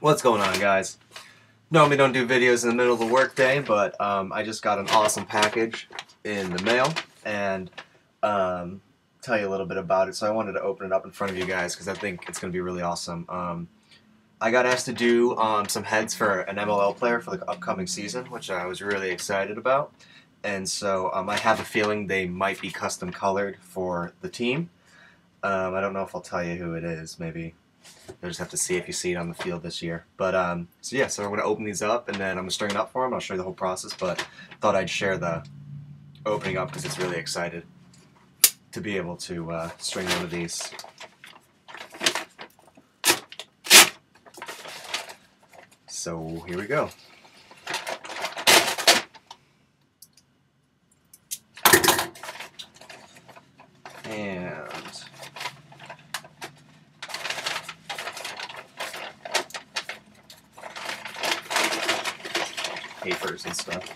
What's going on, guys? Normally don't do videos in the middle of the workday, but I just got an awesome package in the mail and tell you a little bit about it. So I wanted to open it up in front of you guys because I think it's going to be really awesome. I got asked to do some heads for an MLL player for the upcoming season, which I was really excited about. And so I have a feeling they might be custom colored for the team. I don't know if I'll tell you who it is. Maybe you'll just have to see if you see it on the field this year. But so I'm going to open these up, and then I'm going to string it up for them. I'll show you the whole process, but thought I'd share the opening up because it's really excited to be able to string one of these. So here we go. And papers and stuff.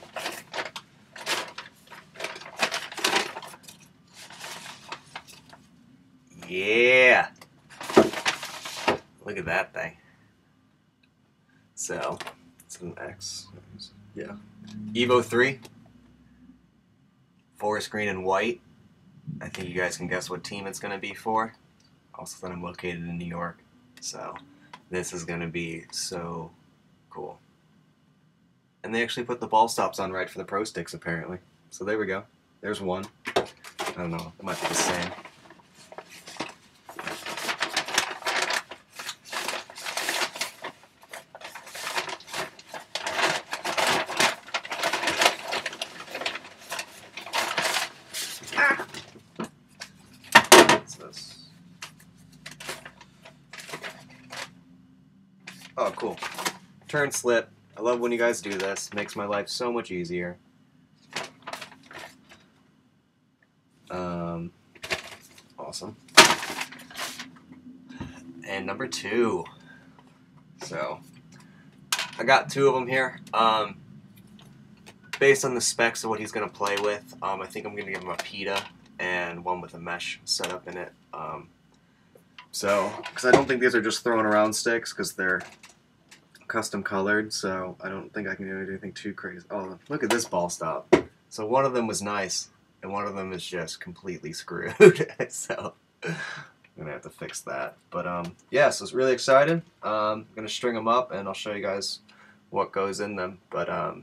Yeah! Look at that thing. So, it's an X. Yeah. Evo 3. Forest green and white. I think you guys can guess what team it's going to be for. Also, that I'm located in New York. So, this is going to be so cool. And they actually put the ball stops on right for the pro sticks, apparently. So there we go. There's one. I don't know. It might be the same. What's this? Oh, cool. Turn slip. I love when you guys do this. It makes my life so much easier. Awesome. And number 2. So, I got 2 of them here. Based on the specs of what he's going to play with, I think I'm going to give him a Pita and one with a mesh setup in it. Because I don't think these are just throwing around sticks, because they're custom colored, so I don't think I can do anything too crazy. Oh, look at this ball stop. So one of them was nice, and one of them is just completely screwed. So I'm gonna have to fix that. But yeah, so it's really excited. I'm gonna string them up, and I'll show you guys what goes in them. But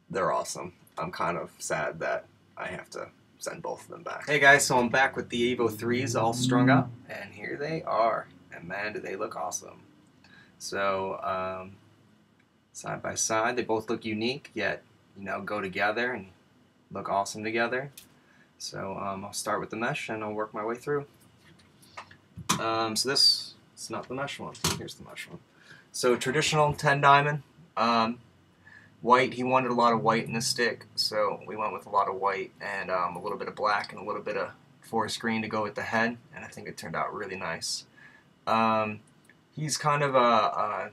they're awesome. I'm kind of sad that I have to send both of them back. Hey guys, so I'm back with the Evo 3s all strung up, and here they are. And man, do they look awesome. So, side by side, they both look unique, yet, go together and look awesome together. So, I'll start with the mesh, and I'll work my way through. So this is not the mesh one. Here's the mesh one. So, traditional 10 diamond. White, he wanted a lot of white in the stick, so we went with a lot of white and a little bit of black and a little bit of forest green to go with the head, and I think it turned out really nice. He's kind of a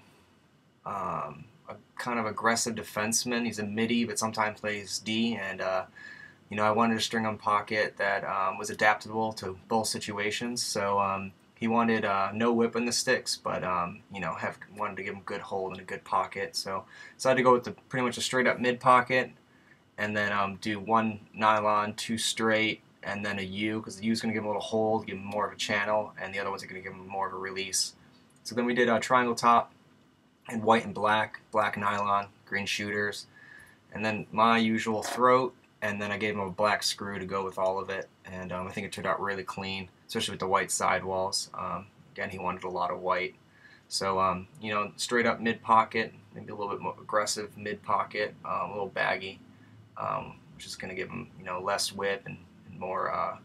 kind of aggressive defenseman. He's a midi, but sometimes plays D. And I wanted a string on pocket that was adaptable to both situations. So he wanted no whip in the sticks, but wanted to give him a good hold and a good pocket. So decided to go with pretty much a straight up mid pocket, and then do 1 nylon, 2 straight, and then a U, because the U is going to give him a little hold, give him more of a channel, and the other ones are going to give him more of a release. So then we did a triangle top and white and black nylon, green shooters, and then my usual throat, and then I gave him a black screw to go with all of it, and I think it turned out really clean, especially with the white sidewalls. Again, he wanted a lot of white. So, straight up mid pocket, maybe a little bit more aggressive mid pocket, a little baggy, which is going to give him, less whip and more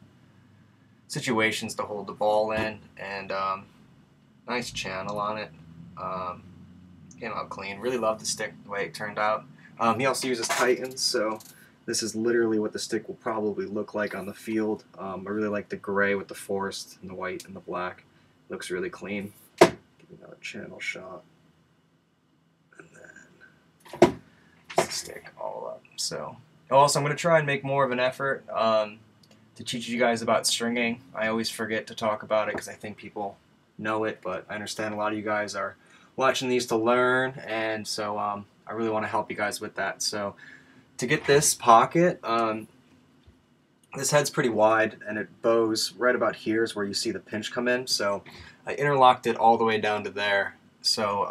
situations to hold the ball in, and nice channel on it. Came out clean. Really loved the stick, the way it turned out. He also uses Titans, so this is literally what the stick will probably look like on the field. I really like the gray with the forest and the white and the black. Looks really clean. Give me another channel shot. And then just the stick all up. So also I'm going to try and make more of an effort to teach you guys about stringing. I always forget to talk about it because I think people know it, but I understand a lot of you guys are watching these to learn, and so I really want to help you guys with that. So to get this pocket, this head's pretty wide, and it bows right about here is where you see the pinch come in. So I interlocked it all the way down to there. So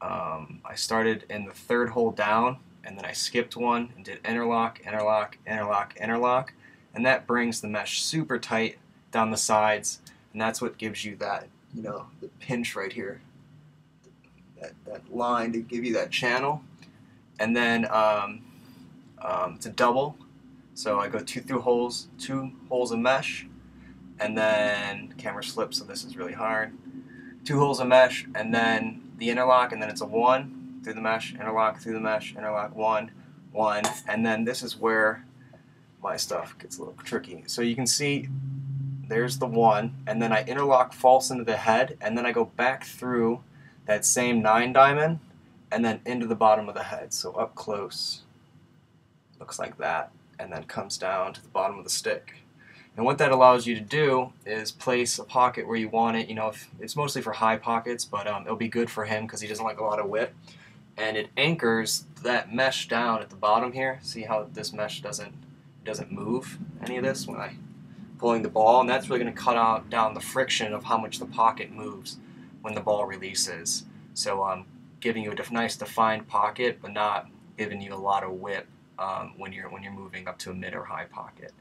I started in the third hole down, and then I skipped one and did interlock, interlock, interlock, interlock, and that brings the mesh super tight down the sides, and that's what gives you that, you know, the pinch right here, that line to give you that channel. And then it's a double, so I go two holes of mesh, and then camera slips, so this is really hard. 2 holes of mesh, and then the interlock, and then it's a 1 through the mesh, interlock through the mesh, interlock, 1, 1, and then this is where my stuff gets a little tricky. So you can see there's the 1, and then I interlock false into the head, and then I go back through that same 9 diamond, and then into the bottom of the head. So up close, looks like that, and then comes down to the bottom of the stick. And what that allows you to do is place a pocket where you want it. You know, if it's mostly for high pockets, but it'll be good for him because he doesn't like a lot of whip. And it anchors that mesh down at the bottom here. See how this mesh doesn't move any of this when I'm pulling the ball, and that's really going to cut down the friction of how much the pocket moves when the ball releases. So giving you a nice defined pocket, but not giving you a lot of whip when you're moving up to a mid or high pocket.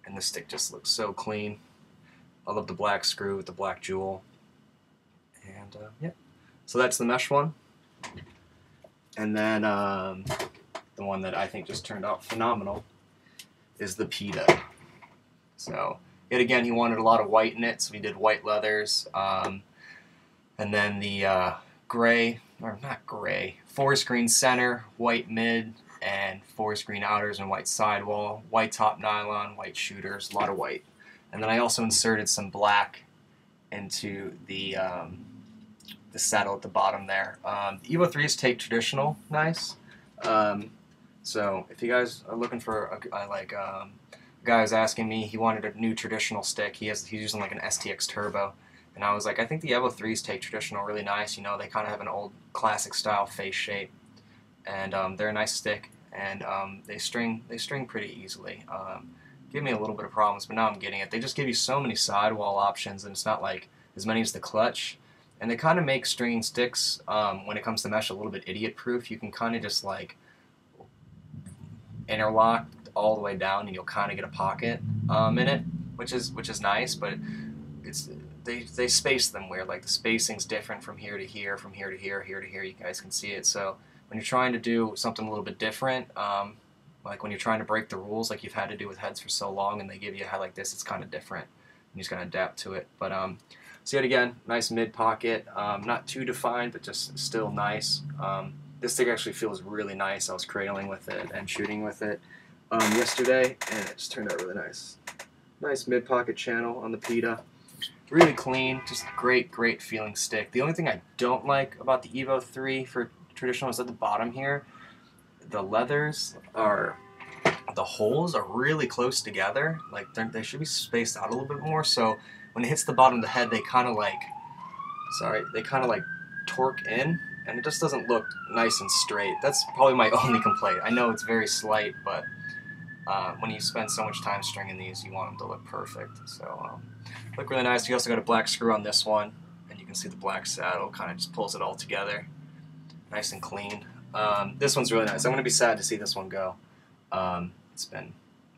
And the stick just looks so clean. I love the black screw with the black jewel. And yeah, so that's the mesh one. And then the one that I think just turned out phenomenal is the Pita. So yet again, he wanted a lot of white in it, so we did white leathers. And then the gray, or not gray, forest green center, white mid, and forest green outers and white sidewall, white top nylon, white shooters, a lot of white. And then I also inserted some black into the saddle at the bottom there. The Evo 3s take traditional nice. So if you guys are looking for a guy was asking me, he wanted a new traditional stick. He's using like an STX Turbo. And I was like, I think the Evo 3s take traditional really nice. You know, they kind of have an old classic style face shape. And they're a nice stick, and they string pretty easily. Give me a little bit of problems, but now I'm getting it. They just give you so many sidewall options, and it's not like as many as the clutch. And they kind of make stringing sticks, when it comes to mesh, a little bit idiot-proof. You can kind of just like interlock all the way down, and you'll kind of get a pocket in it, which is nice. But they space them weird. Like the spacing's different from here to here, from here to here, here to here. You guys can see it. So when you're trying to do something a little bit different, like when you're trying to break the rules like you've had to do with heads for so long, and they give you a head like this, it's kind of different. And you just gotta adapt to it. But so yet again, nice mid pocket, not too defined, but just still nice. This stick actually feels really nice. I was cradling with it and shooting with it yesterday, and it just turned out really nice. Nice mid pocket channel on the Pita. Really clean, just great feeling stick. The only thing I don't like about the Evo 3 for traditional is at the bottom here. The leathers are, the holes are really close together. Like they should be spaced out a little bit more. So when it hits the bottom of the head, they kind of like, torque in, and it just doesn't look nice and straight. That's probably my only complaint. I know it's very slight, but when you spend so much time stringing these, you want them to look perfect. So look really nice. You also got a black screw on this one, and you can see the black saddle kind of just pulls it all together. Nice and clean. This one's really nice. I'm going to be sad to see this one go.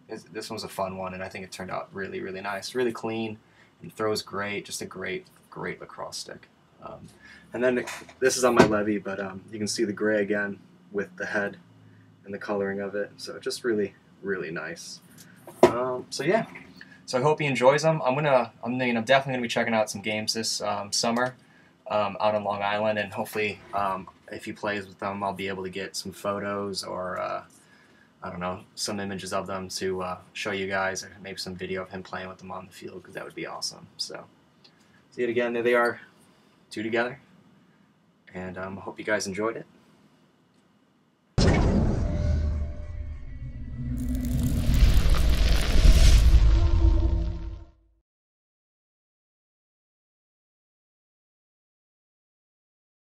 This one's a fun one, and I think it turned out really nice. Really clean, and throws great. Just a great lacrosse stick. And then this is on my levy, but you can see the gray again with the head and the coloring of it. So just really nice. So yeah. So I hope he enjoys them. I'm definitely gonna be checking out some games this summer out on Long Island, and hopefully if he plays with them, I'll be able to get some photos or I don't know, some images of them to show you guys, or maybe some video of him playing with them on the field, because that would be awesome. So see it again. There they are, two together, and I hope you guys enjoyed it.